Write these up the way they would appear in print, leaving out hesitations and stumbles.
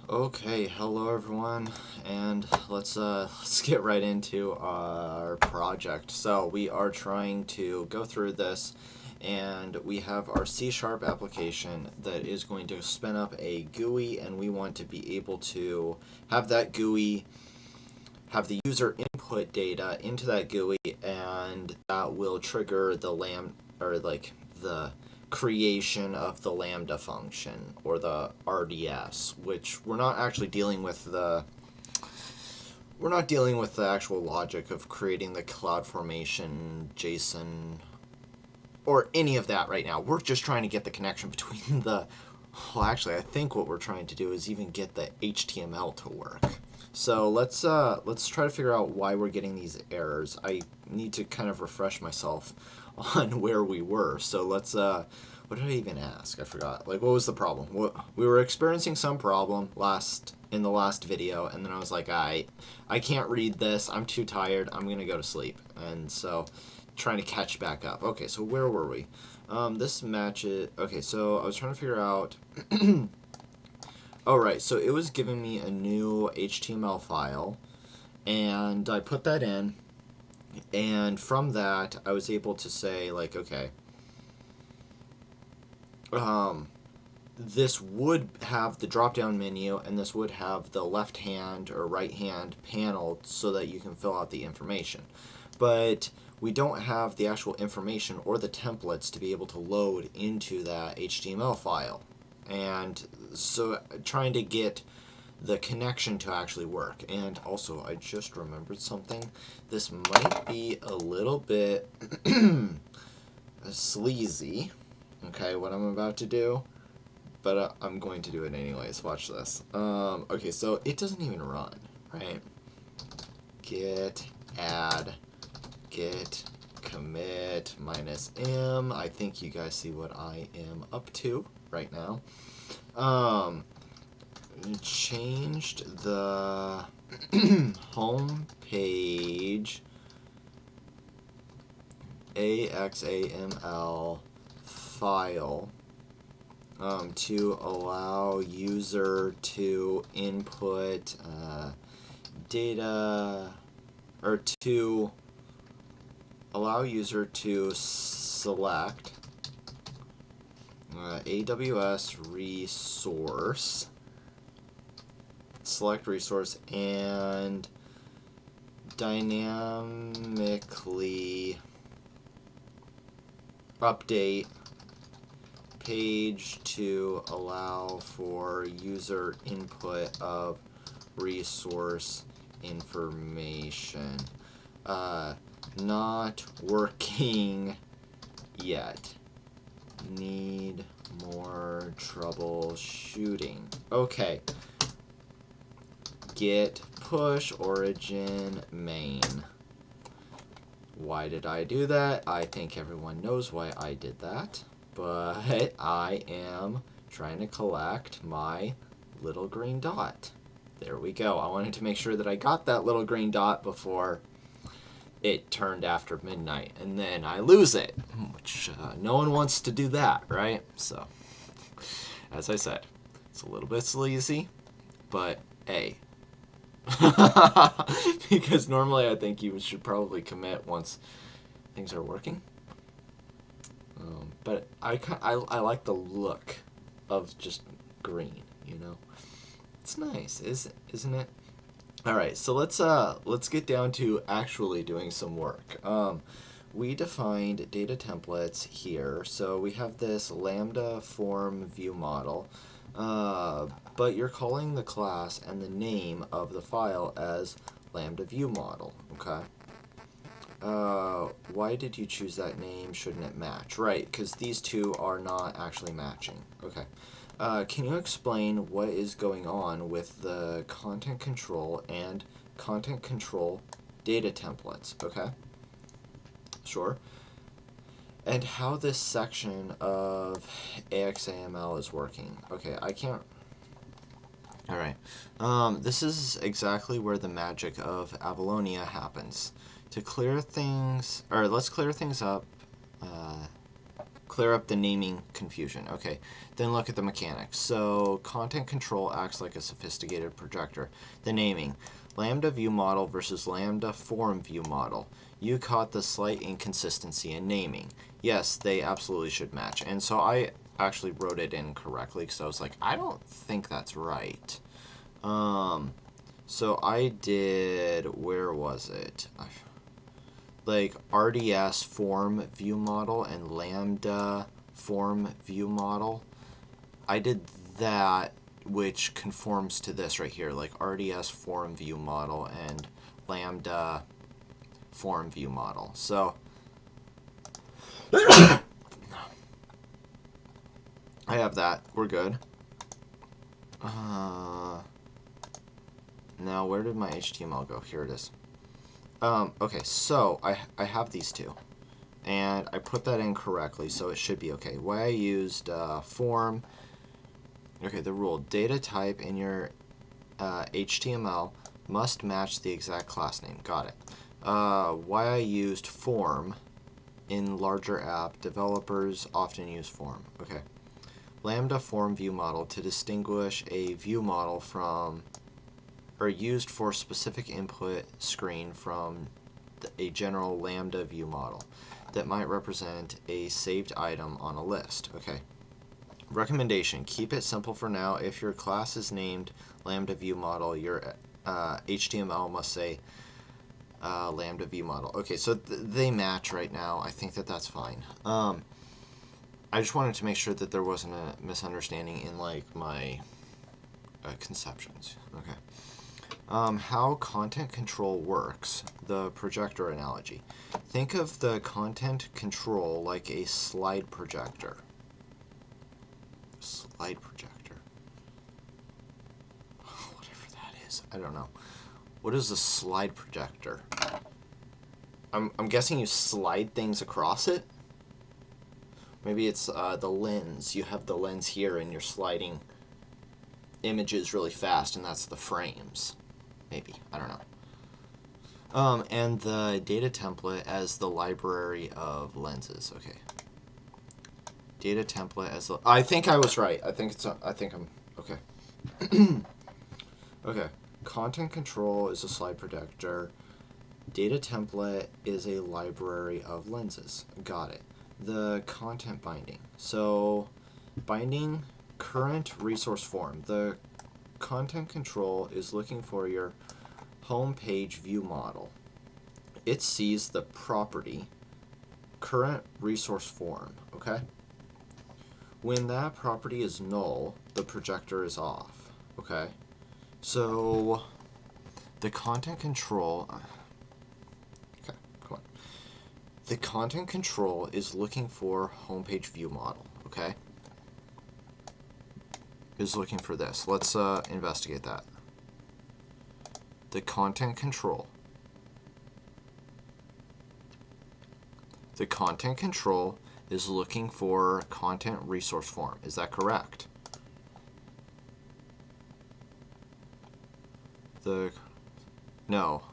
Okay, hello everyone, and let's get right into our project. So we are trying to go through this, and we have our C# application that is going to spin up a GUI, and we want to be able to have that GUI have the user input data into that GUI, and that will trigger the the creation of the lambda function or the RDS, which we're not dealing with the actual logic of creating the CloudFormation JSON or any of that right now. We're just trying to get the connection between the well, actually, I think what we're trying to do is even get the HTML to work. So let's try to figure out why we're getting these errors. I need to kind of refresh myself on where we were. So let's what did I even ask? I forgot. Like, what was the problem? We were experiencing some problem in the last video, and then I was like, I can't read this. I'm too tired. I'm gonna go to sleep. And so trying to catch back up. Okay, so where were we? This matches. Okay, so I was trying to figure out. Oh, right. So it was giving me a new HTML file, and I put that in, and from that I was able to say, like, okay, this would have the drop-down menu, and this would have the left-hand or right-hand panel so that you can fill out the information. But we don't have the actual information or the templates to be able to load into that HTML file. And so trying to get the connection to actually work. And also, I just remembered something. This might be a little bit sleazy, okay, what I'm about to do, but I'm going to do it anyways. Watch this. Okay, so it doesn't even run, right? Git add git commit -m. I think you guys see what I am up to right now. Changed the home page axaml file to allow user to input data, or to allow user to select AWS resource, select resource, and dynamically update page to allow for user input of resource information. Not working yet. Need more troubleshooting. Okay. Git push origin main. Why did I do that? I think everyone knows why I did that. But I am trying to collect my little green dot. There we go. I wanted to make sure that I got that little green dot before it turned after midnight, and then I lose it, which no one wants to do that, right? So, as I said, it's a little bit sleazy, but hey. Because normally I think you should probably commit once things are working. But I like the look of just green, you know? It's nice, isn't it? All right, so let's get down to actually doing some work. We defined data templates here, so we have this lambda form view model, but you're calling the class and the name of the file as lambda view model. Okay. Why did you choose that name? Shouldn't it match? Right, because these two are not actually matching. Okay. Can you explain what is going on with the content control and content control data templates? Okay. Sure. And how this section of AXAML is working. Okay, I can't... Alright. This is exactly where the magic of Avalonia happens. To clear things... Or let's clear things up Clear up the naming confusion. Okay, then look at the mechanics. So content control acts like a sophisticated projector. The naming. Lambda view model versus lambda form view model. You caught the slight inconsistency in naming. Yes, they absolutely should match. And so I actually wrote it in correctly because I was like, I don't think that's right. So I did, where was it? Like RDS form view model and lambda form view model. I did that, which conforms to this right here, like RDS form view model and lambda form view model. So I have that. We're good. Now, where did my HTML go? Here it is. Okay, so I have these two, and I put that in correctly, so it should be okay. Why I used form. Okay, the rule: data type in your HTML must match the exact class name. Got it. Why I used form in larger app, developers often use form. Okay. Lambda form view model to distinguish a view model from, or used for specific input screen from a general lambda view model that might represent a saved item on a list. Okay. Recommendation: keep it simple for now. If your class is named lambda view model, your HTML must say lambda view model. Okay, so they match right now. I think that that's fine. I just wanted to make sure that there wasn't a misunderstanding in like my conceptions. Okay. How content control works, the projector analogy. Think of the content control like a slide projector. Slide projector. Whatever that is. I don't know. What is a slide projector? I'm guessing you slide things across it? Maybe it's the lens. You have the lens here and you're sliding images really fast, and that's the frames. Maybe. I don't know. And the data template as the library of lenses. Okay. Data template as the... I think I was right. I think I'm... Okay. Okay. Content control is a slide projector. Data template is a library of lenses. Got it. The content binding. So, binding current resource form. The content control is looking for your home page view model. It sees the property current resource form. Okay? When that property is null, the projector is off. Okay? So, the content control... Okay, come on. The content control is looking for homepage view model, okay? Is looking for this. Let's investigate that. The content control. The content control is looking for content resource form. Is that correct? No.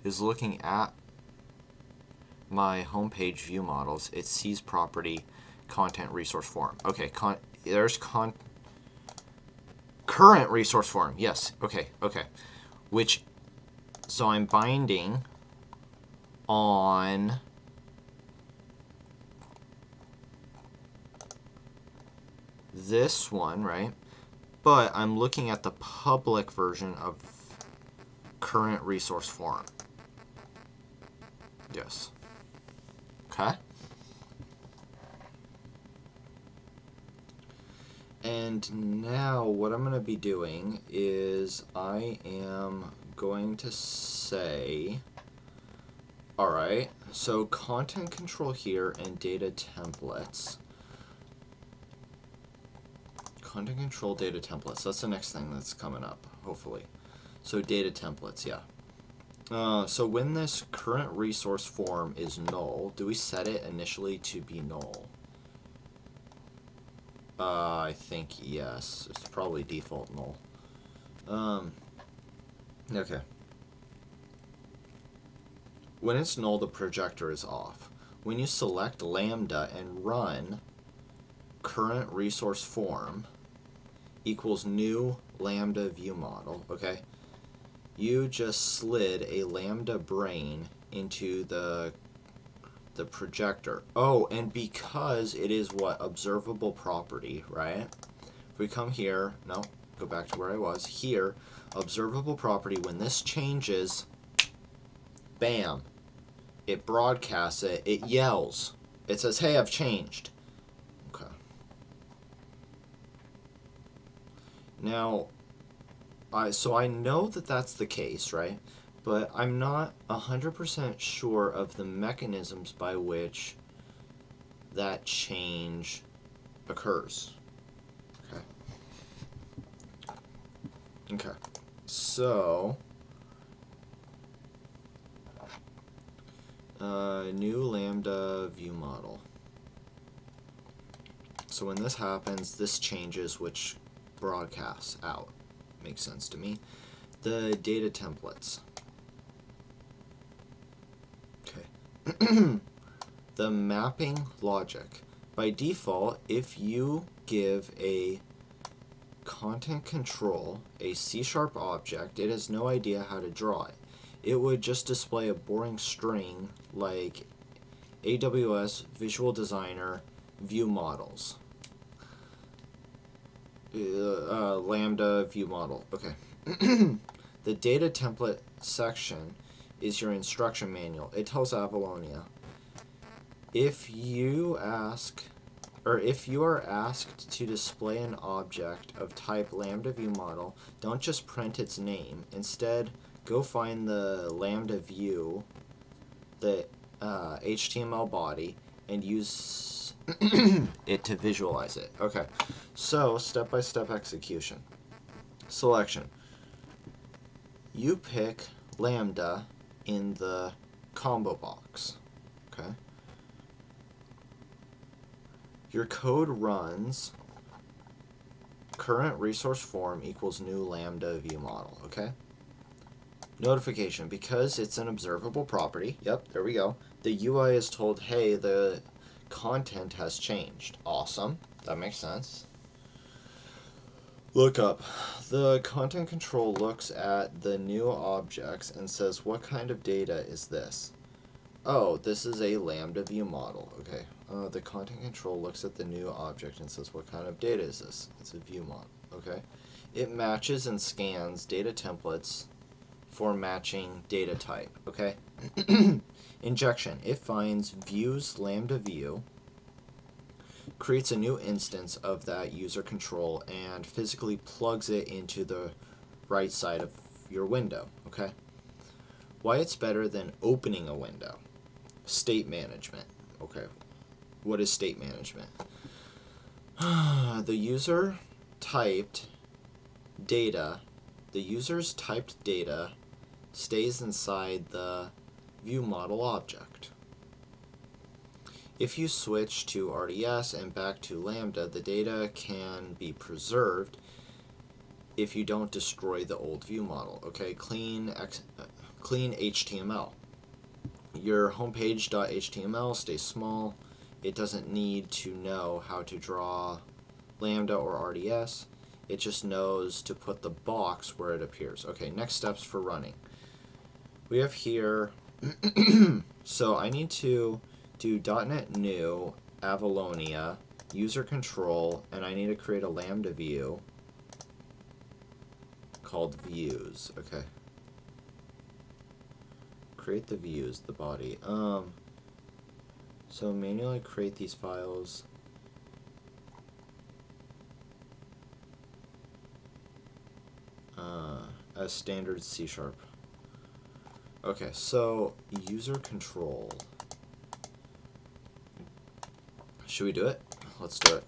Is looking at my homepage view models. It sees property content resource form. Okay, there's current resource form. Yes. Okay. So I'm binding on this one, right? But I'm looking at the public version of current resource form. Yes. Okay. And now what I'm going to be doing is I am going to say, all right, so content control here and data templates. Content control data templates. That's the next thing that's coming up, hopefully. So data templates, yeah. So when this current resource form is null, do we set it initially to be null? I think yes. It's probably default null. Okay. When it's null, the projector is off. when you select lambda and run current resource form equals new lambda view model, okay, you just slid a lambda brain into the projector. Oh, and because it is what? Observable property, right? If we come here, no, go back to where I was. Here, observable property, when this changes, bam, it broadcasts it, it yells. It says, hey, I've changed. Okay. Now, so I know that that's the case, right? But I'm not 100% sure of the mechanisms by which that change occurs. Okay. Okay. So, new lambda view model. So when this happens, this changes which broadcasts out. Makes sense to me. The data templates. Okay. The mapping logic. By default, if you give a content control a C# object, it has no idea how to draw it. It would just display a boring string like AWS Visual Designer view models. Lambda view model. Okay. The data template section is your instruction manual. It tells Avalonia, if you are asked to display an object of type lambda view model, don't just print its name. Instead, go find the lambda view, the HTML body, and use it to visualize it. Okay, so step-by-step execution. Selection. You pick lambda in the combo box. Okay. Your code runs current resource form equals new lambda view model. Okay. Notification, because it's an observable property. Yep, there we go. The UI is told, hey, the content has changed. Awesome. That makes sense. Lookup. The content control looks at the new objects and says, what kind of data is this? Oh, this is a lambda view model. Okay. The content control looks at the new object and says, what kind of data is this? It's a view model. Okay. It matches and scans data templates for matching data type. Okay. Injection. It finds views lambda view, creates a new instance of that user control, and physically plugs it into the right side of your window. Okay. Why it's better than opening a window. State management. Okay. What is state management? The user typed data. The user's typed data stays inside the view model object. If you switch to RDS and back to lambda, the data can be preserved if you don't destroy the old view model. Okay, clean HTML. Your homepage.html stays small. It doesn't need to know how to draw lambda or RDS. It just knows to put the box where it appears. Okay, next steps for running. We have here, so I need to do .NET New, Avalonia, user control, and I need to create a lambda view called views. Okay. Create the views, the body. So manually create these files. As standard C#. Okay, so user control. Should we do it? Let's do it.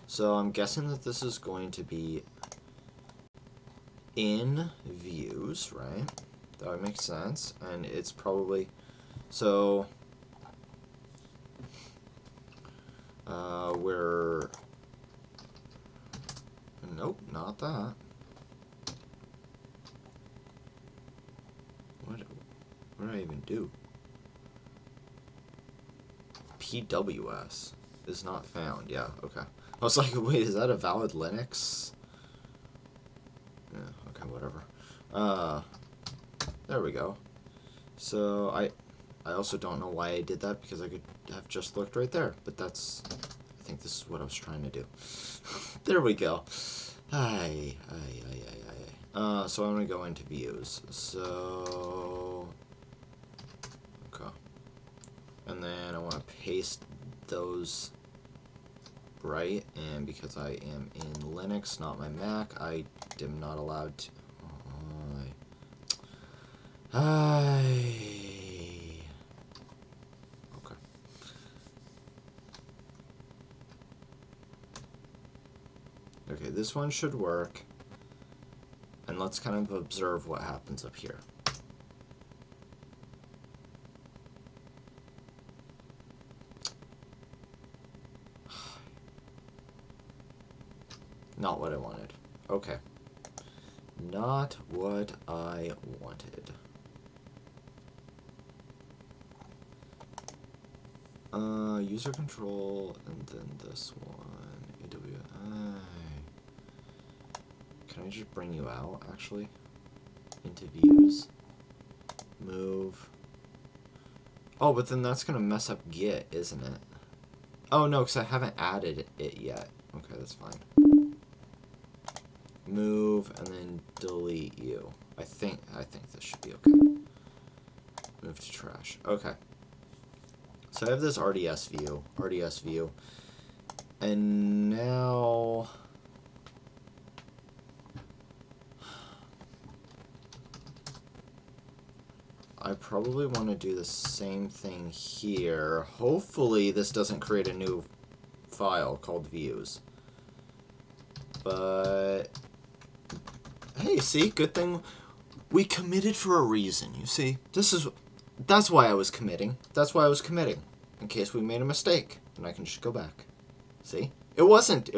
So I'm guessing that this is going to be in views, right? That would make sense. And it's probably, so we're, nope, not that. What did I even do? PWS is not found. Yeah, okay. I was like, wait, is that a valid Linux? Yeah, okay, whatever. There we go. So I also don't know why I did that, because I could have just looked right there, but that's, I think this is what I was trying to do. There we go. So I'm gonna go into views. So, okay. And then I want to paste those right, and because I am in Linux, not my Mac, I am not allowed to. Okay. Okay, this one should work. And let's kind of observe what happens up here. Not what I wanted. Okay. Not what I wanted. User control, and then this one. AWI. Can I just bring you out, actually? Into views. Move. Oh, but then that's going to mess up Git, isn't it? Oh, no, because I haven't added it yet. Okay, that's fine. Move, and then delete you. I think this should be okay. Move to trash. Okay. So I have this RDS view, and now I probably want to do the same thing here. Hopefully this doesn't create a new file called views. But hey, see, good thing we committed for a reason, you see. That's why I was committing. That's why I was committing. In case we made a mistake, and I can just go back. See? It wasn't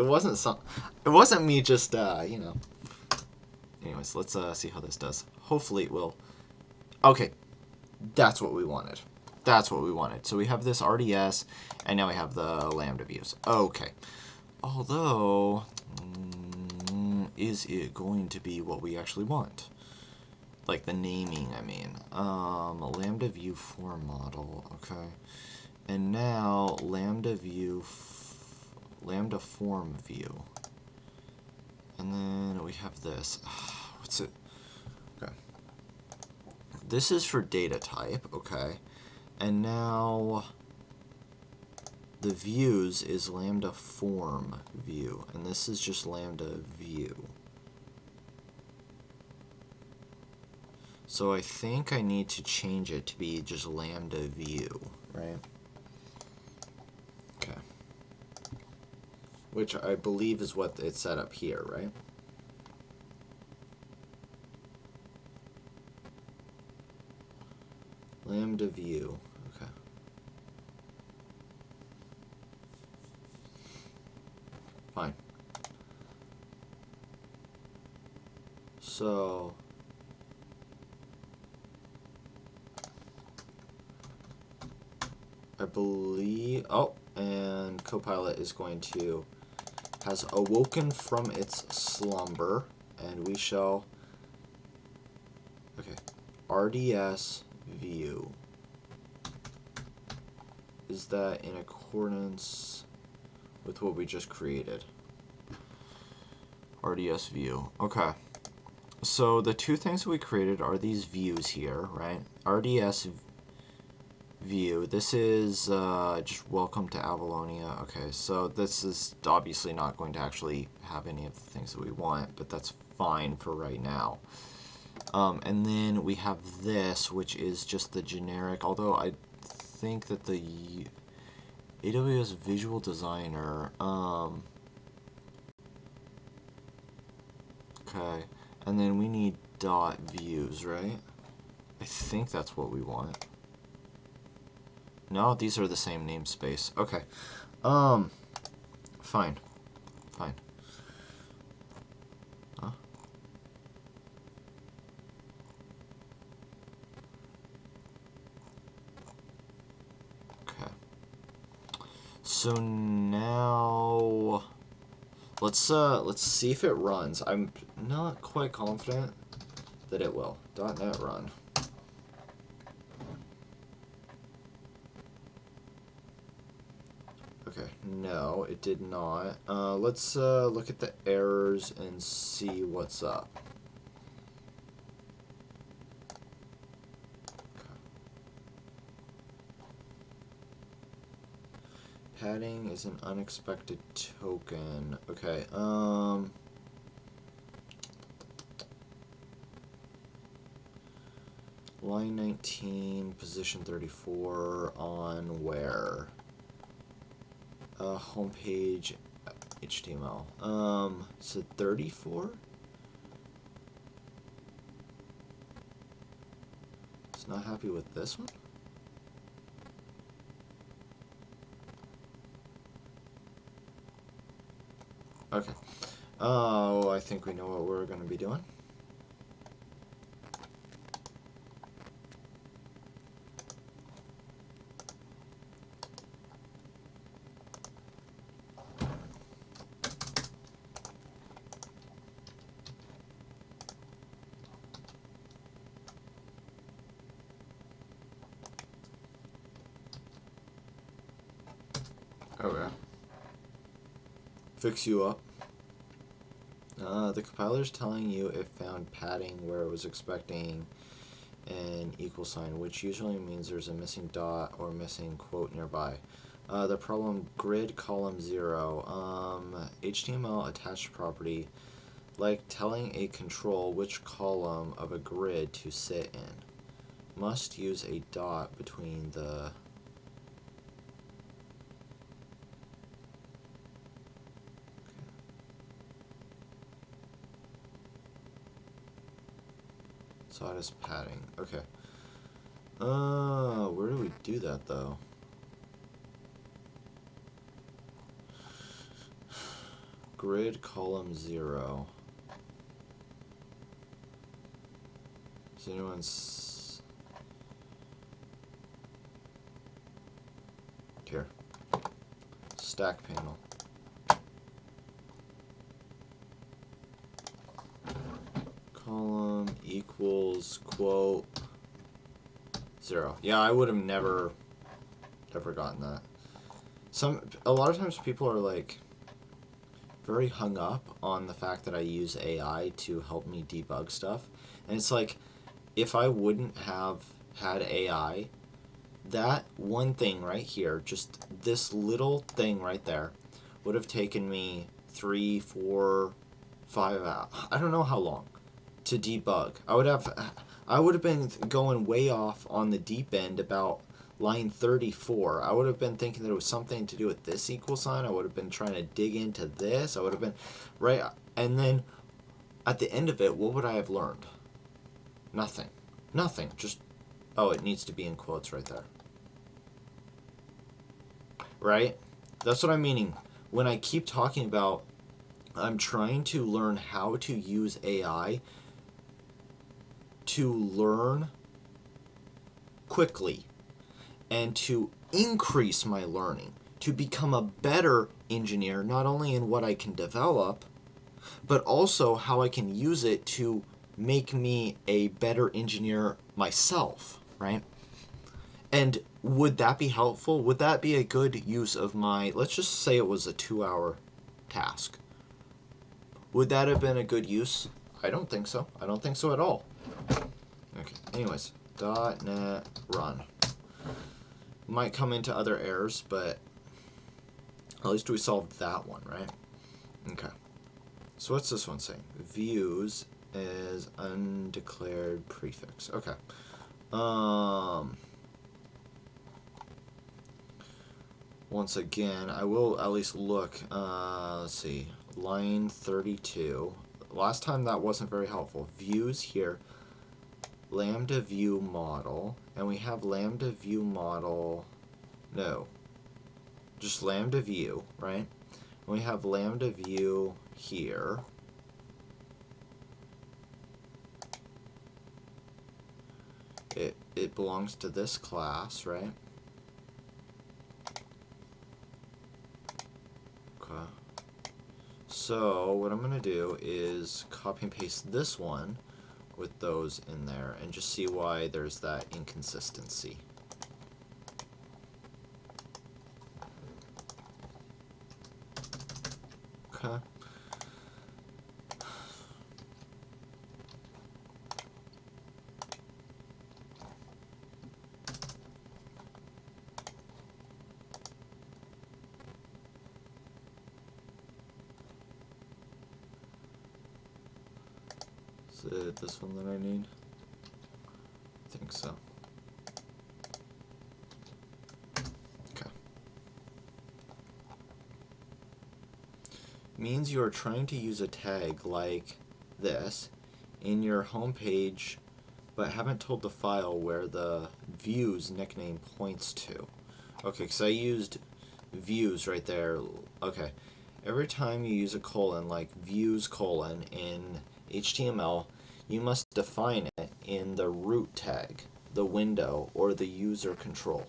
me just you know. Anyways, let's see how this does. Hopefully it will. Okay. That's what we wanted. That's what we wanted. So we have this RDS, and now we have the Lambda views. Okay. Although, is it going to be what we actually want? Like the naming, I mean. Lambda view form model, okay. And now lambda form view. And then we have this. What's it? Okay. This is for data type, okay. And now the views is lambda form view, and this is just lambda view. So I think I need to change it to be just lambda view, right? Okay. Which I believe is what it's set up here, right? Lambda view, okay. Fine. So I believe, oh, and Copilot is going to, has awoken from its slumber, and we shall, okay, RDS view. Is that in accordance with what we just created? RDS view, okay. So the two things that we created are these views here, right? RDS view. This is just welcome to Avalonia. Okay, so this is obviously not going to actually have any of the things that we want, but that's fine for right now. And then we have this, which is just the generic, although I think that the AWS Visual Designer, okay, and then we need dot views, right? I think that's what we want. No, these are the same namespace. Okay. Fine. Fine. Huh? Okay. So now let's see if it runs. I'm not quite confident that it will. .NET run. Okay, no, it did not. Let's look at the errors and see what's up. Padding is an unexpected token. Okay, line 19, position 34 on where? Homepage HTML. So 34? It's not happy with this one? Okay. Oh, I think we know what we're going to be doing. Okay. Fix you up. The compiler's telling you it found padding where it was expecting an equal sign, which usually means there's a missing dot or missing quote nearby. The problem, grid column 0. HTML attached property, like telling a control which column of a grid to sit in. Must use a dot between the... Sawdust padding. Okay. Where do we do that though? Grid column 0. Does anyone here? Stack panel. Column equals quote 0. Yeah, I would have never gotten that. A lot of times people are like very hung up on the fact that I use AI to help me debug stuff, and it's like, if I wouldn't have had AI, that one thing right here, just this little thing right there, would have taken me 3, 4, 5 hours. I don't know how long to debug. I would have been going way off on the deep end about line 34. I would have been thinking that it was something to do with this equal sign. I would have been trying to dig into this. I would have been, right? And then at the end of it, what would I have learned? Nothing. Nothing. Just, oh, it needs to be in quotes right there. Right? That's what I'm meaning. When I keep talking about I'm trying to learn how to use AI to learn quickly and to increase my learning, to become a better engineer, not only in what I can develop, but also how I can use it to make me a better engineer myself, right? And would that be helpful? Would that be a good use of my, let's just say it was a 2-hour task. Would that have been a good use? I don't think so. I don't think so at all. Okay, anyways, .NET run. Might come into other errors, but at least we solved that one, right? Okay. So what's this one saying? Views is undeclared prefix. Okay. Once again, I will at least look. Let's see. Line 32. Last time that wasn't very helpful. Views here. Lambda view model. And we have lambda view model. No. Just lambda view, right? And we have lambda view here. It belongs to this class, right? So what I'm going to do is copy and paste this one with those in there and just see why there's that inconsistency. Okay. Is it this one that I need? I think so. Okay. Means you are trying to use a tag like this in your home page, but haven't told the file where the views nickname points to. Okay, because I used views right there. Okay. Every time you use a colon, like views colon in HTML, you must define it in the root tag, the window, or the user control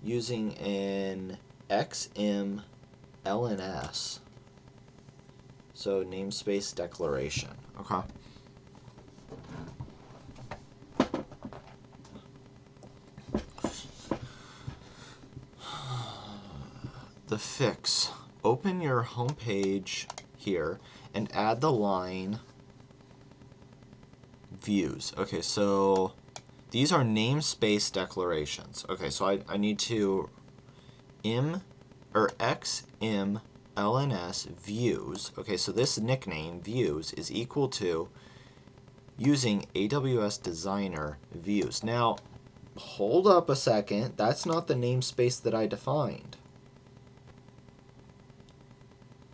using an XM LNS. So namespace declaration. Okay. The fix. Open your home page here and add the line views. Okay, so these are namespace declarations. Okay, so I need to XM LNS views. Okay, so this nickname views is equal to using AWS Designer views. Now, hold up a second. That's not the namespace that I defined.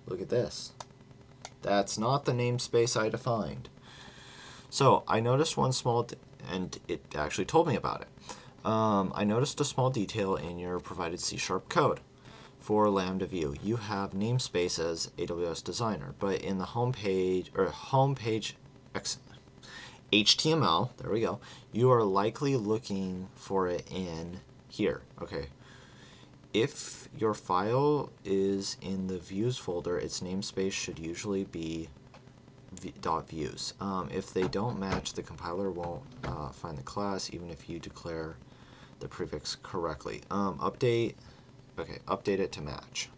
Look at this. That's not the namespace I defined. So I noticed one small, and it actually told me about it. I noticed a small detail in your provided C# code. For Lambda view, you have namespace as AWS Designer, but in the homepage HTML, there we go, you are likely looking for it in here. Okay. If your file is in the views folder, its namespace should usually be .views. If they don't match, the compiler won't find the class, even if you declare the prefix correctly. Update it to match.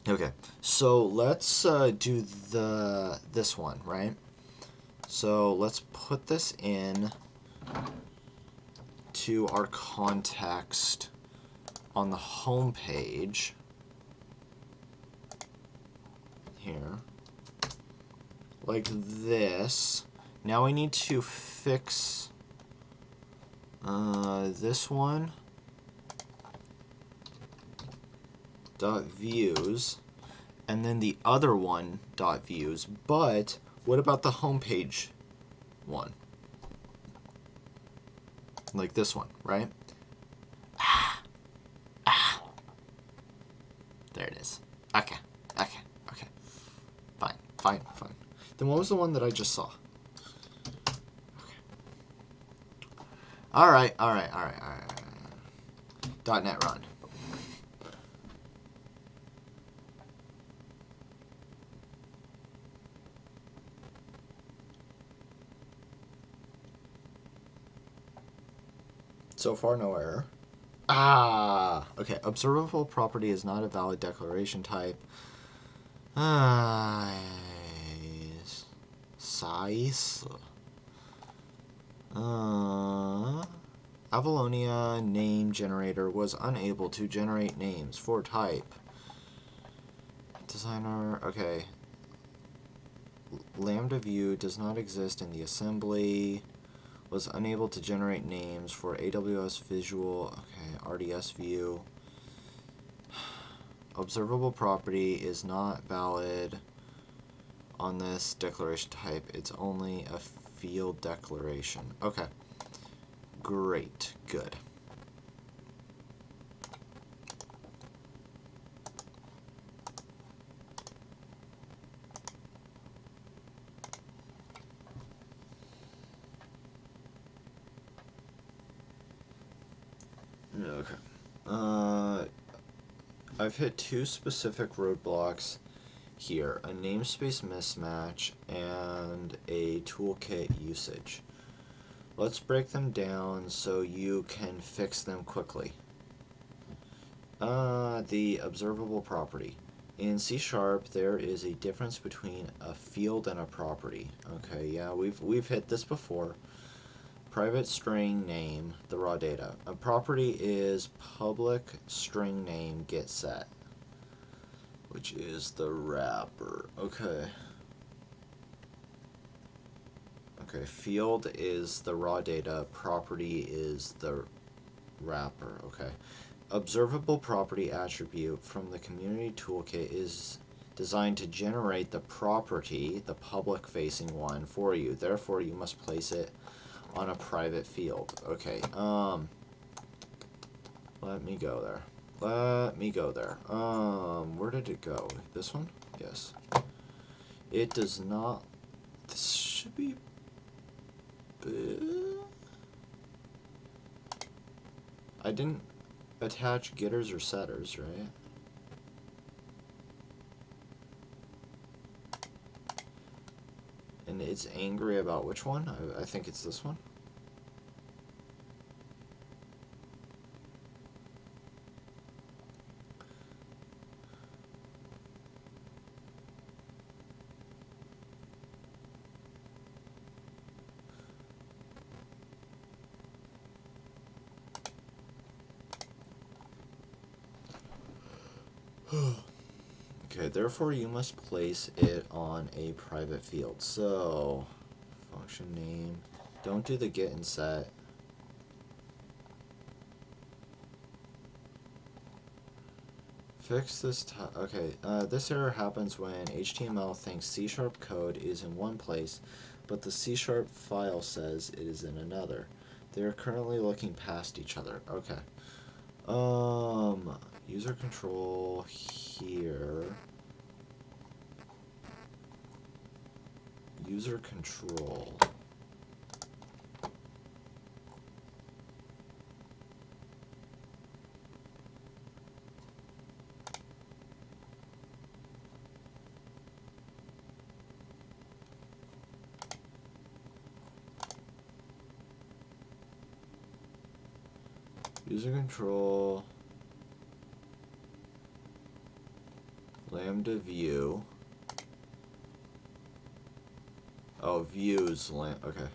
Okay, so let's do this one, right? So let's put this in to our context on the home page here, like this. Now we need to fix this one dot views, and then the other one dot views. But what about the home page one? Like this one, right? There it is. Okay. Fine. Then what was the one that I just saw? Okay. All right. .NET run. So far, no error. Okay. Observable property is not a valid declaration type. Size. Avalonia name generator was unable to generate names for type. Designer. Okay. Lambda view does not exist in the assembly. Was unable to generate names for AWS Visual. Okay. RDS view. Observable property is not valid on this declaration type. It's only a field declaration. Okay. Great. Good. Okay. I've hit two specific roadblocks here, a namespace mismatch and a toolkit usage. Let's break them down so you can fix them quickly. The observable property. In C#, there is a difference between a field and a property. Okay, yeah, we've hit this before. Private string name, the raw data. A property is public string name get set, which is the wrapper. Okay. Okay, field is the raw data, property is the wrapper. Okay. Observable property attribute from the community toolkit is designed to generate the property, the public facing one, for you. Therefore, you must place it on a private field. Okay, let me go there. Let me go there. Where did it go? This one? Yes. It does not. This should be. I didn't attach getters or setters, right? And it's angry about which one? I think it's this one. Okay, therefore you must place it on a private field. So, function name. Don't do the get and set. Fix this. Okay, this error happens when HTML thinks C# code is in one place, but the C# file says it is in another. They are currently looking past each other. Okay. User control here. User control. User control. Lambda view. Oh, views. Okay.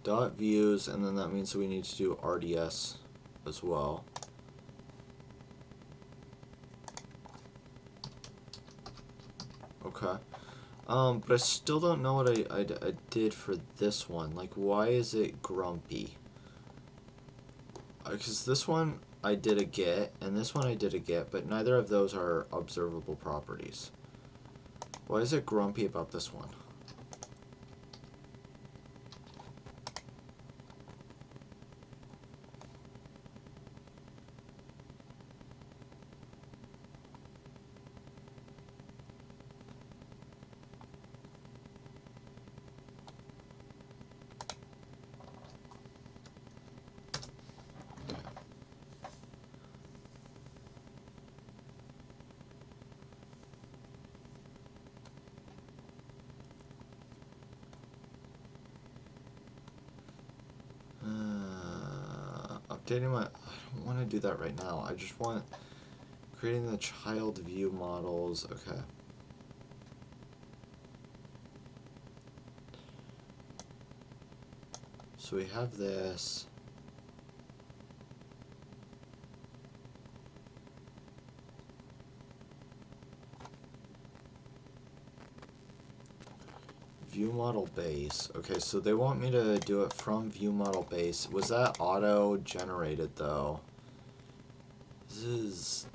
Dot views, and then that means we need to do RDS as well. Okay. But I still don't know what I did for this one. Like, why is it grumpy? Because this one I did a get, and this one I did a get, but neither of those are observable properties. Why is it grumpy about this one? Updating my... I don't want to do that right now. I just want... Creating the child view models. Okay. So we have this. View model base. Okay, so they want me to do it from view model base. Was that auto generated though? This is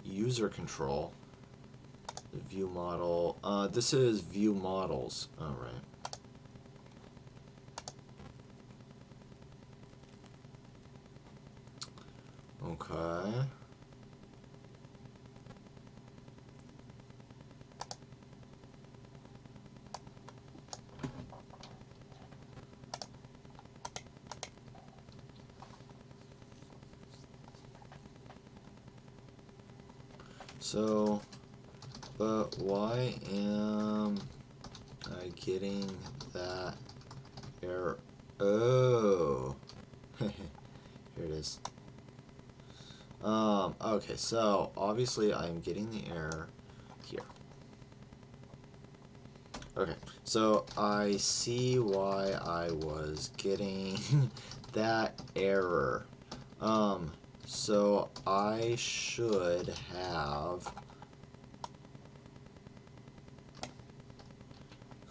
user control. The view model. This is view models. All right. Okay. So, but why am I getting that error? Oh, here it is. Okay, so obviously I'm getting the error here. Okay, so I see why I was getting that error. So I should have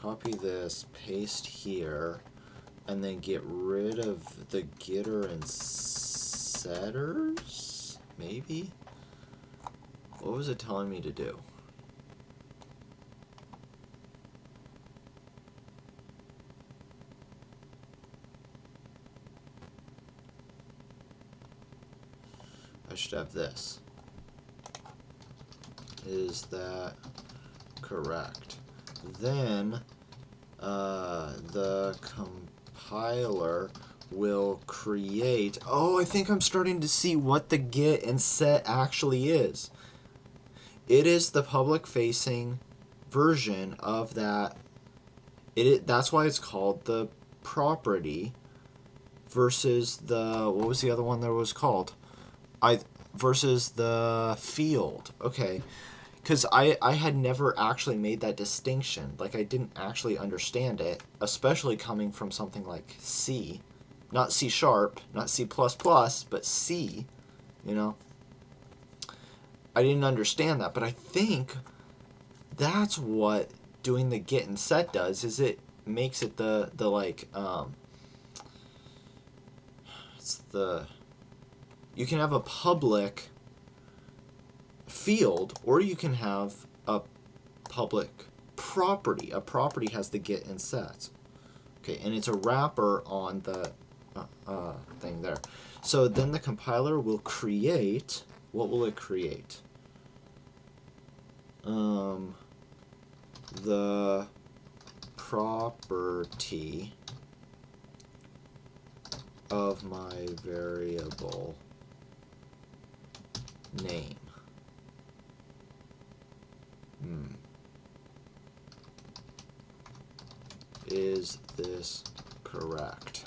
copy this, paste here, and then get rid of the getter and setters? Maybe? What was it telling me to do? I should have this. Is that correct? Then the compiler will create... Oh, I think I'm starting to see what the get and set actually is. It is the public-facing version of that. That's why it's called the property versus the... What was the other one that was called? Versus the field. Okay. Because I had never actually made that distinction. Like, I didn't actually understand it, especially coming from something like C. Not C sharp, not C++, but C, you know? I didn't understand that, but I think that's what doing the get and set does, is it makes it the like, it's the... You can have a public field, or you can have a public property. A property has the get and set. Okay, and it's a wrapper on the thing there. So then the compiler will create... What will it create? The property of my variable name. Is this correct?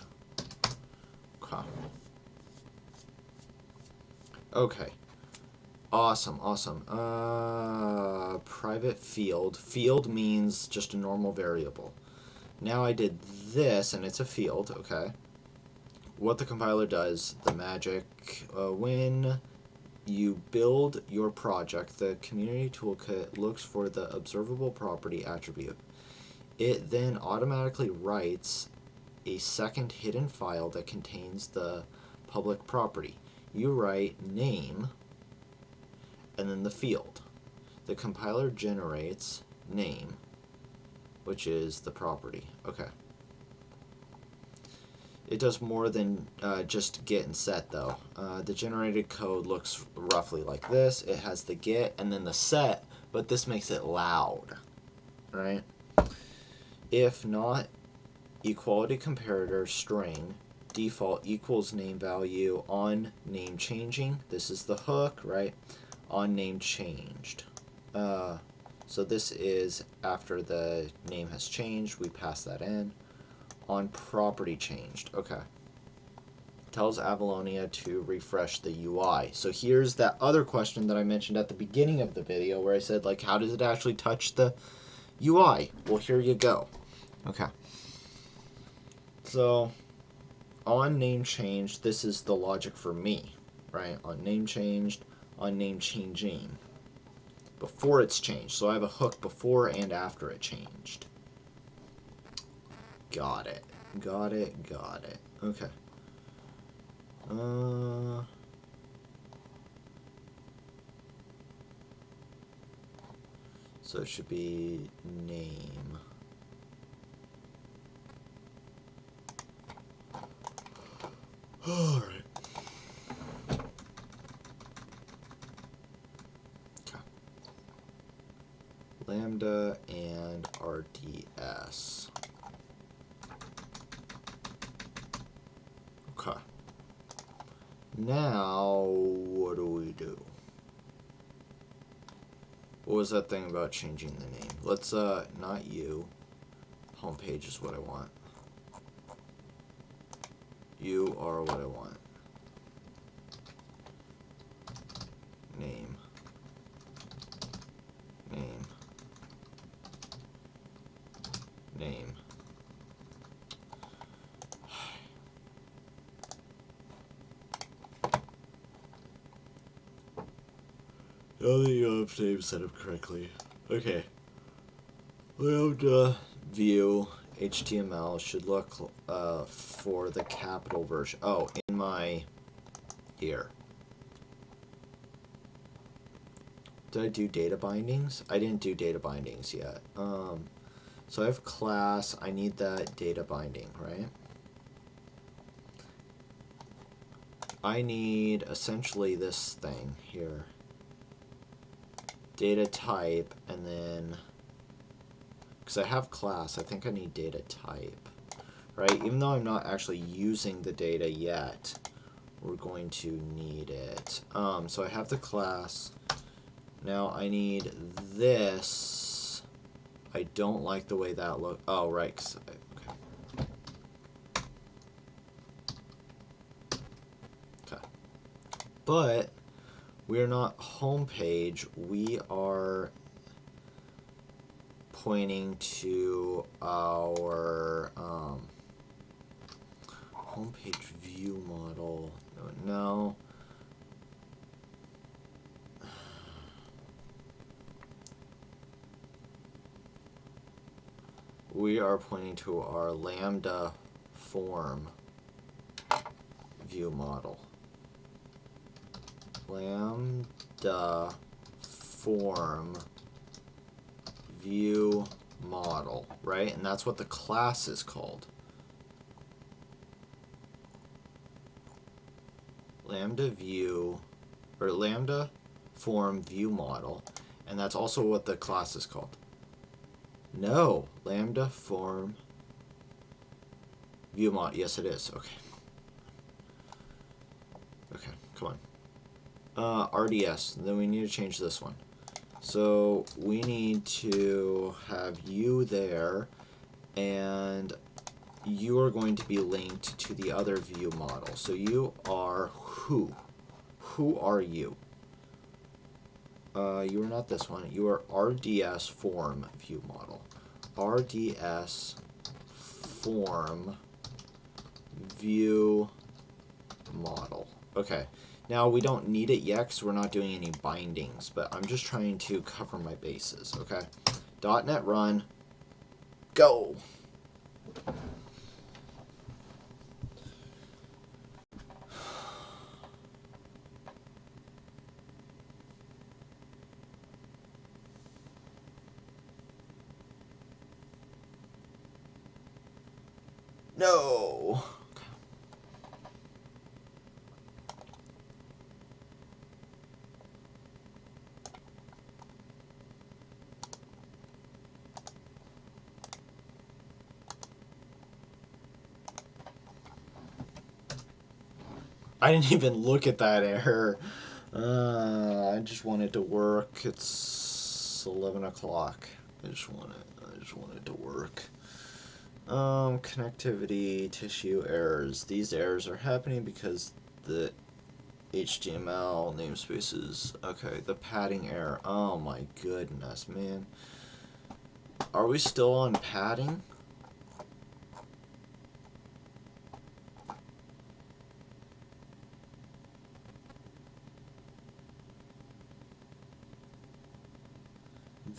Okay. Awesome, awesome. Private field. Field means just a normal variable. Now I did this, and it's a field, okay. What the compiler does, the magic, when you build your project, the community toolkit looks for the observable property attribute. It then automatically writes a second hidden file that contains the public property. You write name and then the field. The compiler generates name, which is the property. Okay. It does more than just get and set, though. The generated code looks roughly like this. It has the get and then the set, but this makes it loud, right? If not, equality comparator string default equals name value on name changing. This is the hook, right? On name changed. So this is after the name has changed. We pass that in. On property changed. Okay. Tells Avalonia to refresh the UI. So here's that other question that I mentioned at the beginning of the video where I said, like, how does it actually touch the UI? Well, here you go. Okay. So on name changed, this is the logic for me, right? On name changed, on name changing. Before it's changed. So I have a hook before and after it changed. Got it. Got it. Got it. Okay. So it should be name. Alright. Okay. Lambda and RDS. Okay. Now, what do we do? What was that thing about changing the name? Let's, not you. Homepage is what I want. You are what I want. Name. Name. Name. Now that you have name set up correctly. Okay. Lambda view HTML should look for the capital version. Oh, in my here. Did I do data bindings? I didn't do data bindings yet. So I have class. I need that data binding, right? I need essentially this thing here. Data type, and then, because I have class, I think I need data type, right? Even though I'm not actually using the data yet, we're going to need it. So I have the class. Now I need this. I don't like the way that looks. Oh, right. Okay. Okay. But we're not homepage. We are pointing to our homepage view model. No. We are pointing to our Lambda form view model. Lambda form view model, right? And that's what the class is called. Lambda view, or Lambda form view model, and that's also what the class is called. No, Lambda form view model. Yes, it is. Okay. Okay, come on. RDS. Then we need to change this one. So we need to have you there, and you are going to be linked to the other view model. So you are who? Who are you? You are not this one. You are RDS form view model. RDS form view model. Okay. Now we don't need it yet because we're not doing any bindings, but I'm just trying to cover my bases. Okay. .NET run. Go. No. I didn't even look at that error. I just want it to work. It's 11 o'clock. I just want it to work. Connectivity, tissue errors. These errors are happening because the HTML namespaces. Okay, the padding error. Oh my goodness, man. Are we still on padding?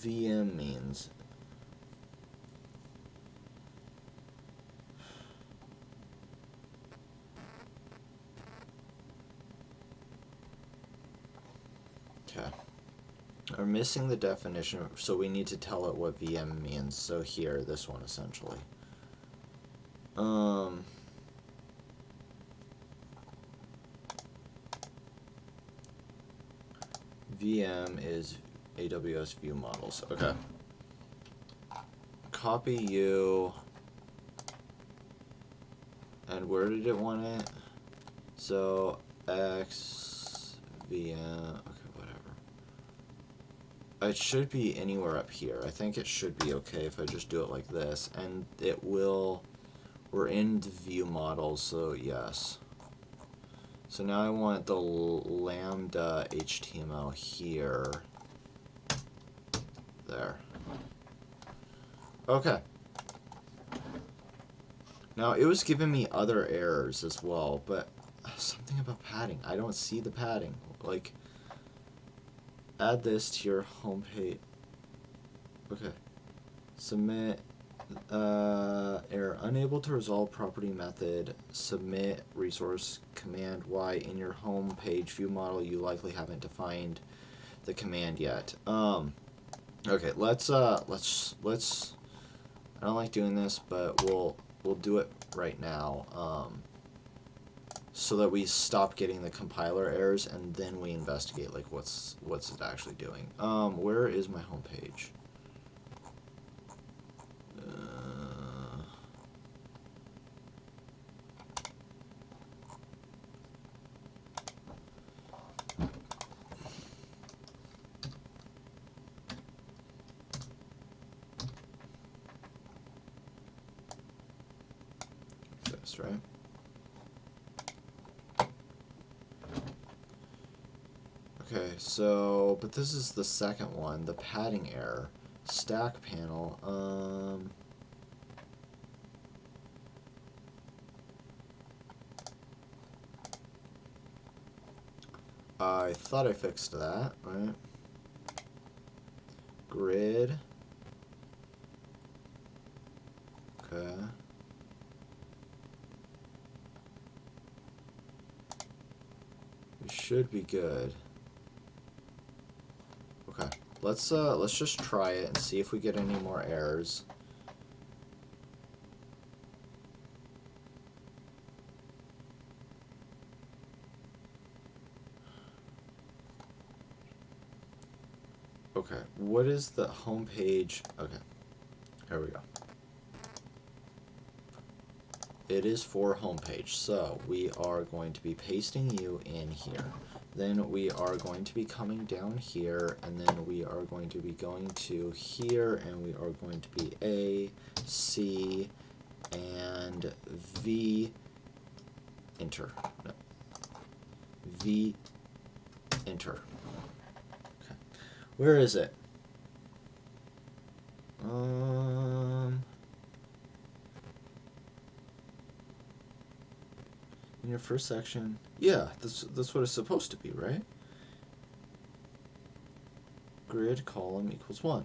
VM means. Okay. We're missing the definition, so we need to tell it what VM means. So here, this one essentially. VM is AWS view models. Okay. Copy you. And where did it want it? So X VM. Okay, whatever. it should be anywhere up here. I think it should be okay if I just do it like this, and it will, we're in the view model, so yes. So now I want the lambda HTML here. There. Okay. Now, it was giving me other errors as well, but something about padding. I don't see the padding. Like, add this to your homepage. Okay. Submit error. Unable to resolve property method. Submit resource command Y in your home page view model. You likely haven't defined the command yet. Okay, let's I don't like doing this, but we'll do it right now, so that we stop getting the compiler errors, and then we investigate like what's it actually doing. Where is my home page? This, right? Okay, so, but this is the second one, the padding error. Stack panel, I thought I fixed that, right? Grid. Okay. We should be good. Okay. Let's just try it and see if we get any more errors. Okay, what is the home page? Okay, here we go. It is for home page, so we are going to be pasting you in here. Then we are going to be coming down here, and then we are going to be going to here, and we are going to be A, C, and V, enter. No. V, enter. Okay. Where is it? In your first section, yeah, that's what it's supposed to be, right? Grid column equals 1.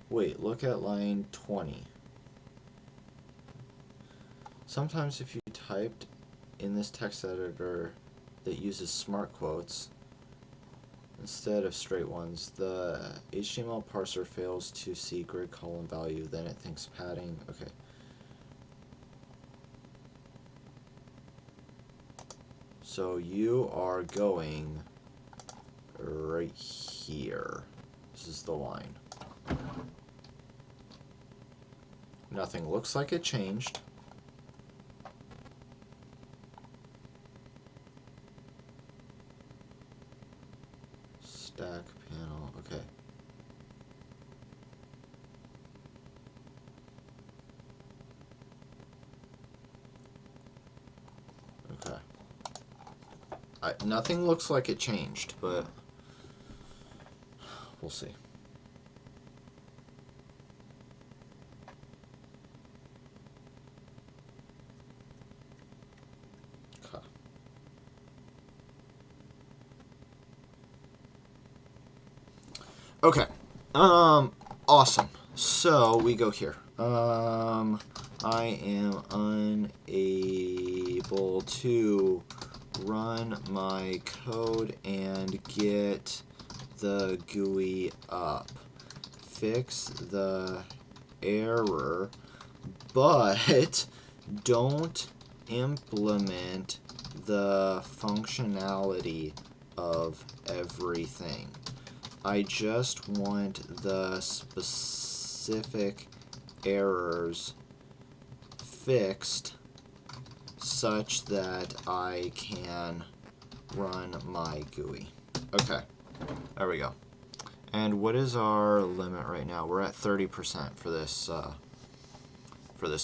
Wait, look at line 20. Sometimes if you typed in this text editor that uses smart quotes instead of straight ones, the HTML parser fails to see grid column value, then it thinks padding. Okay. So you are going right here. This is the line. Nothing looks like it changed. Stack panel, okay. Okay. Nothing looks like it changed, but we'll see. Okay. Awesome. So we go here. I am unable to run my code and get the GUI up. Fix the error, but don't implement the functionality of everything. I just want the specific errors fixed such that I can run my GUI. Okay, there we go. And what is our limit right now? We're at 30% for this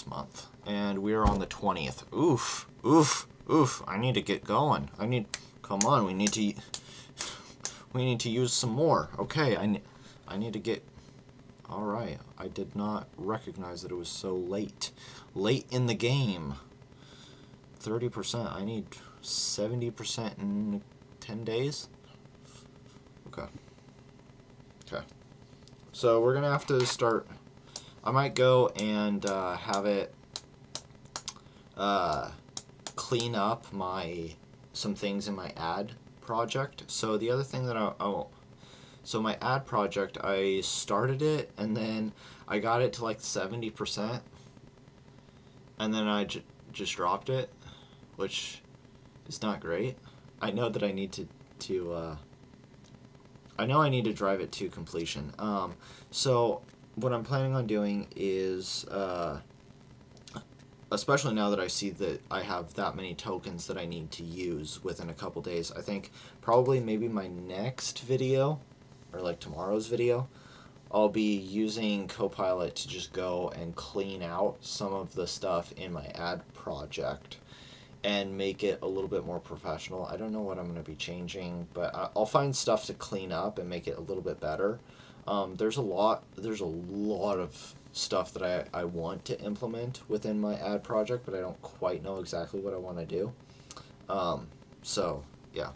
month, and we are on the 20th. Oof, oof, oof! I need to get going. Come on, we need to use some more. Okay, I need to get. All right, I did not recognize that it was so late in the game. 30%. I need 70% in 10 days. Okay. Okay. So we're gonna have to start. I might go and have it clean up some things in my ad project. So the other thing that so my ad project, I started it and then I got it to like 70%, and then I just dropped it, which is not great. I know that I need to I know I need to drive it to completion. So what I'm planning on doing is, especially now that I see that I have that many tokens that I need to use within a couple days, I think probably maybe my next video, or like tomorrow's video, I'll be using Copilot to just go and clean out some of the stuff in my ad project and make it a little bit more professional. I don't know what I'm going to be changing, but I'll find stuff to clean up and make it a little bit better. There's a lot of stuff that I want to implement within my ad project, but I don't quite know exactly what I want to do. So yeah,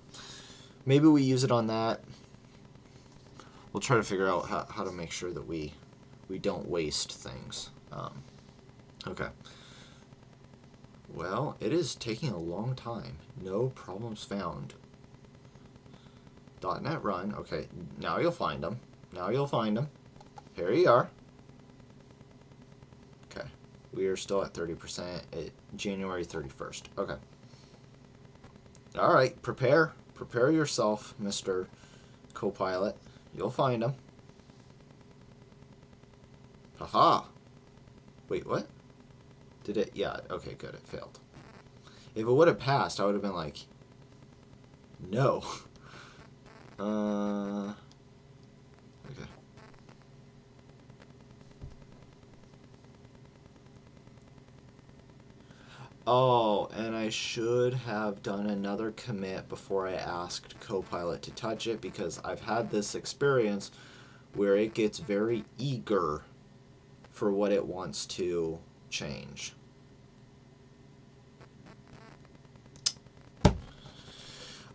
maybe we use it on that. We'll try to figure out how to make sure that we don't waste things. Okay. Well, it is taking a long time. No problems found. .NET run. Okay, now you'll find them. Now you'll find them. Here you are. Okay, we are still at 30% at January 31st. Okay. All right, prepare yourself, Mr. Copilot. You'll find them. Haha. Wait, what? Did it? Yeah, okay, good, it failed. If it would have passed, I would have been like, no. Okay. Oh, and I should have done another commit before I asked Copilot to touch it, because I've had this experience where it gets very eager for what it wants to change.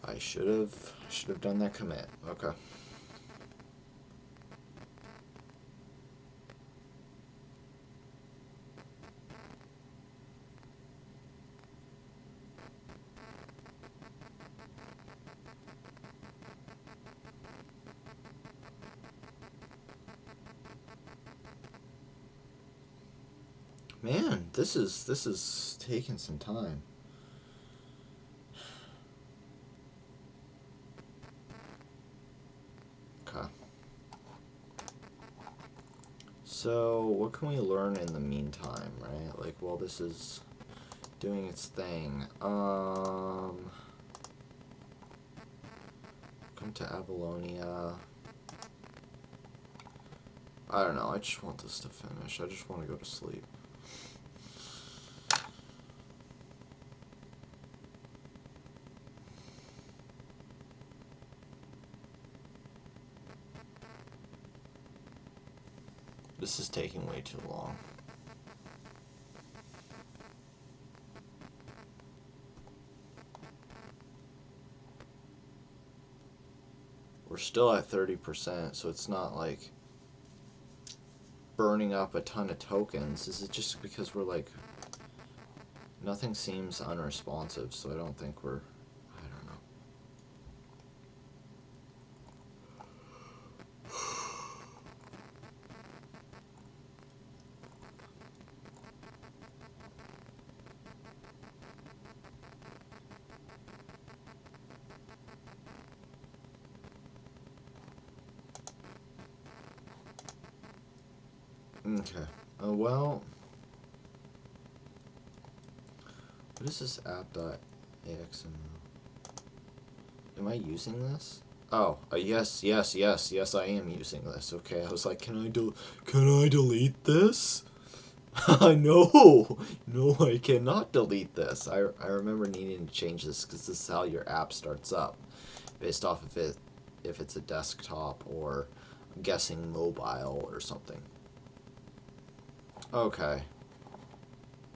I should have done that commit. Okay. Man, this is taking some time. Okay. So, what can we learn in the meantime, right? Like, while this is doing its thing. Come to Avalonia. I don't know, I just want this to finish. I just want to go to sleep. This is taking way too long. We're still at 30%, so it's not like burning up a ton of tokens. Is it just because we're like, nothing seems unresponsive, so I don't think we're, I don't know. Okay. Well, what is this app.axml? Am I using this? Oh, yes, yes, yes, yes, I am using this. Okay, I was like, can I delete this? No, no, I cannot delete this. I remember needing to change this because this is how your app starts up, based off of it, if it's a desktop or I'm guessing mobile or something. Okay.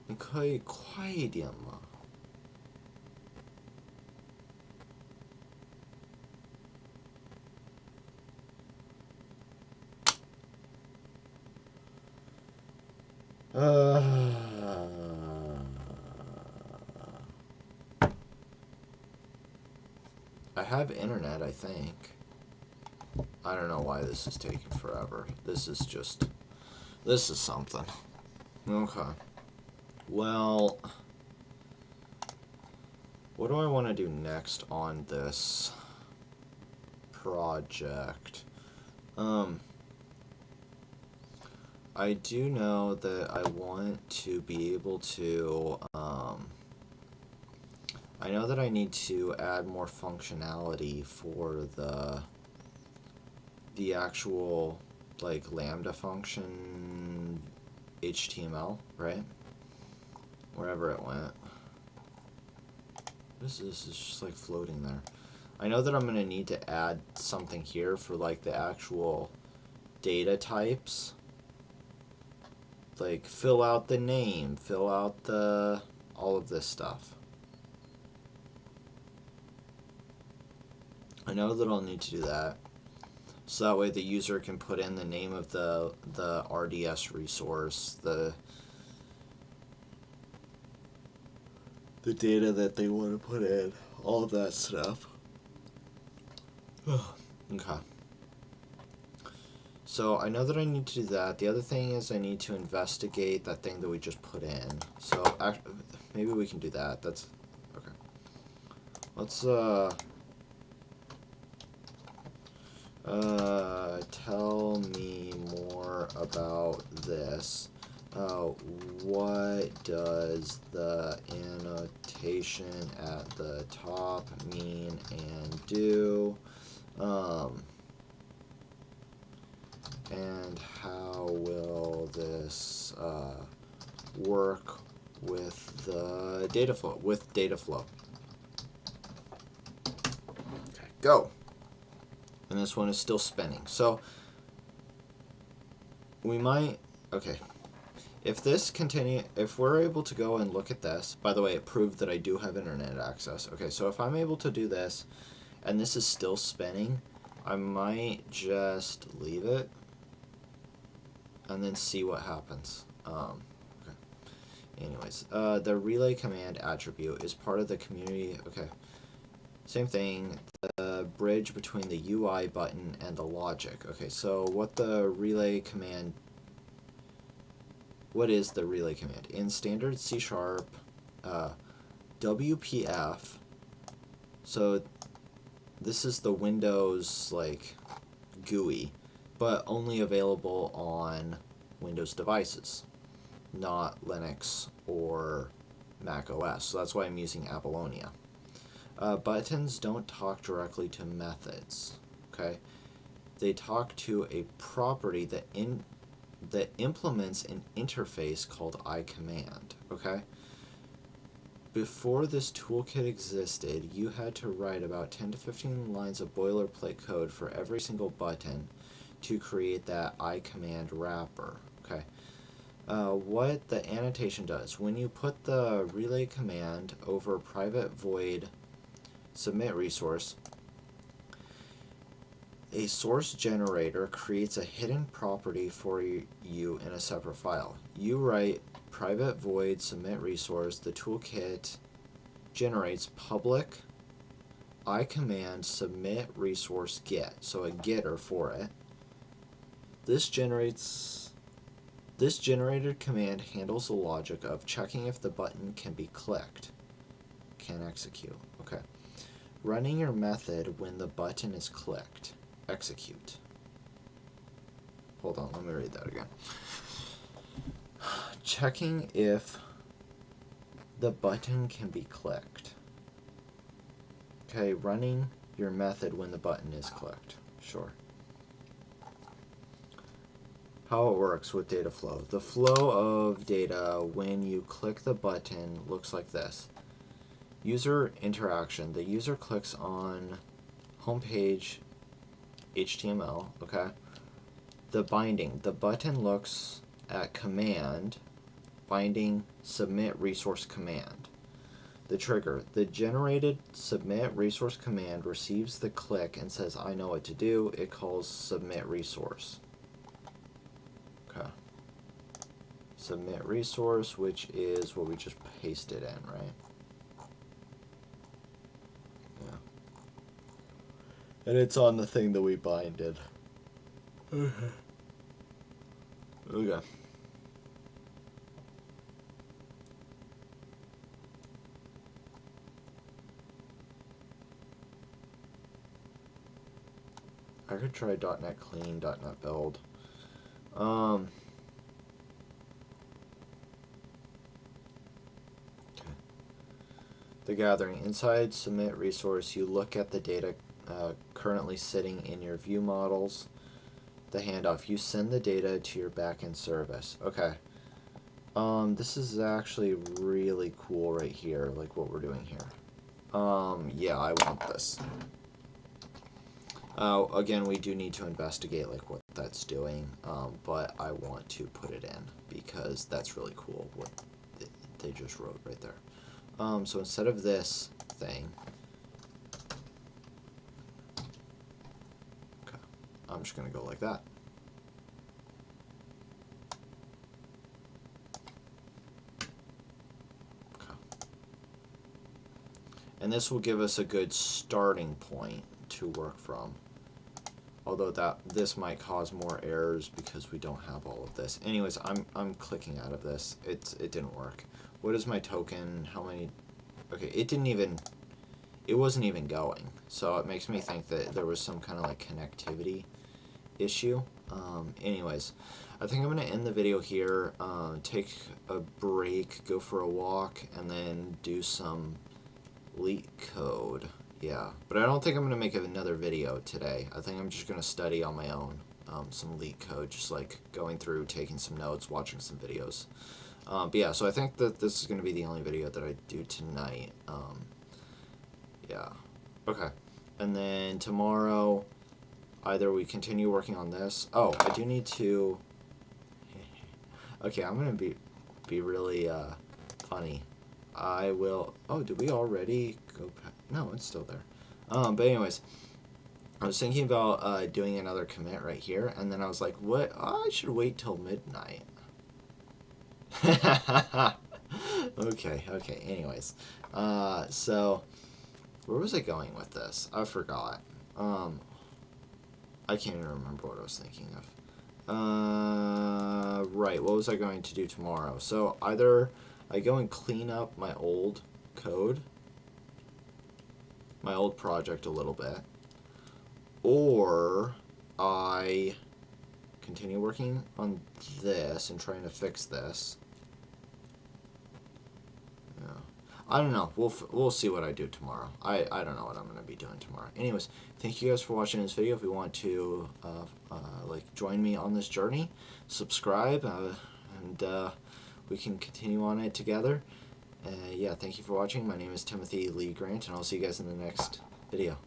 你可以快一点吗？I have internet, I think. I don't know why this is taking forever. This is something. Okay. Well, what do I want to do next on this project? I do know that I want to be able to, I know that I need to add more functionality for the actual, like, Lambda function HTML, right? Wherever it went. This is just, like, floating there. I know that I'm going to need to add something here for, like, the actual data types. Like, fill out the name, fill out all of this stuff. I know that I'll need to do that. So that way the user can put in the name of the RDS resource, the data that they want to put in, all of that stuff. Okay. So I know that I need to do that. The other thing is I need to investigate that thing that we just put in. So maybe we can do that. That's okay. Let's tell me more about this. What does the annotation at the top mean and do? And how will this work with the data flow? With data flow. Okay, go. And this one is still spinning. So we might, okay. If we're able to go and look at this, by the way, it proved that I do have internet access. Okay, so if I'm able to do this, and this is still spinning, I might just leave it, and then see what happens. Okay. Anyways, the relay command attribute is part of the community, okay. Same thing, the bridge between the UI button and the logic. Okay, so what is the relay command? In standard C#, WPF, so this is the Windows, like, GUI, but only available on Windows devices, not Linux or Mac OS, so that's why I'm using Apollonia. Buttons don't talk directly to methods, okay? They talk to a property that implements an interface called iCommand, okay? Before this toolkit existed, you had to write about 10 to 15 lines of boilerplate code for every single button to create that iCommand wrapper, okay? What the annotation does, when you put the relay command over private void submit resource, a source generator creates a hidden property for you in a separate file. You write private void submit resource, the toolkit generates public iCommand submit resource get, so a getter for it. This generated command handles the logic of checking if the button can be clicked. Can execute. Okay. Running your method when the button is clicked. Execute. Hold on, let me read that again. Checking if the button can be clicked. Okay, running your method when the button is clicked. Sure. How it works with data flow. The flow of data when you click the button looks like this. User interaction. The user clicks on homepage HTML, okay? The binding. The button looks at command, binding, submit resource command. The trigger. The generated submit resource command receives the click and says, I know what to do. It calls submit resource. Okay. Submit resource, which is what we just pasted in, right? Yeah. And it's on the thing that we binded. Okay. I could try .NET Clean, .NET Build. Okay. The gathering. Inside submit resource, you look at the data currently sitting in your view models. The handoff. You send the data to your backend service. Okay. This is actually really cool right here, like what we're doing here. Yeah, I want this. Again, we do need to investigate like what that's doing, but I want to put it in because that's really cool what they just wrote right there. So instead of this thing, okay, I'm just going to go like that. Okay. And this will give us a good starting point to work from. Although this might cause more errors because we don't have all of this. Anyways, I'm clicking out of this. It didn't work. What is my token? How many? Okay, it wasn't even going. So it makes me think that there was some kind of like connectivity issue. Anyways, I think I'm gonna end the video here. Take a break, go for a walk, and then do some leak code. Yeah, but I don't think I'm going to make another video today. I think I'm just going to study on my own some leak code, just like going through, taking some notes, watching some videos. But yeah, so I think that this is going to be the only video that I do tonight. Yeah, okay. And then tomorrow, either we continue working on this. Oh, I do need to... Okay, I'm going to be really funny. I will... Oh, did we already go... No, it's still there. But anyways, I was thinking about doing another commit right here, and then I was like, what? Oh, I should wait till midnight. Okay, anyways. So, where was I going with this? I forgot. I can't even remember what I was thinking of. Right, what was I going to do tomorrow? So, either I go and clean up my old code, my old project a little bit, or I continue working on this and trying to fix this. Yeah. I don't know. We'll see what I do tomorrow. I don't know what I'm going to be doing tomorrow. Anyways, thank you guys for watching this video. If you want to like join me on this journey, subscribe, and we can continue on it together. Yeah, thank you for watching. My name is Timothy Lee Grant, and I'll see you guys in the next video.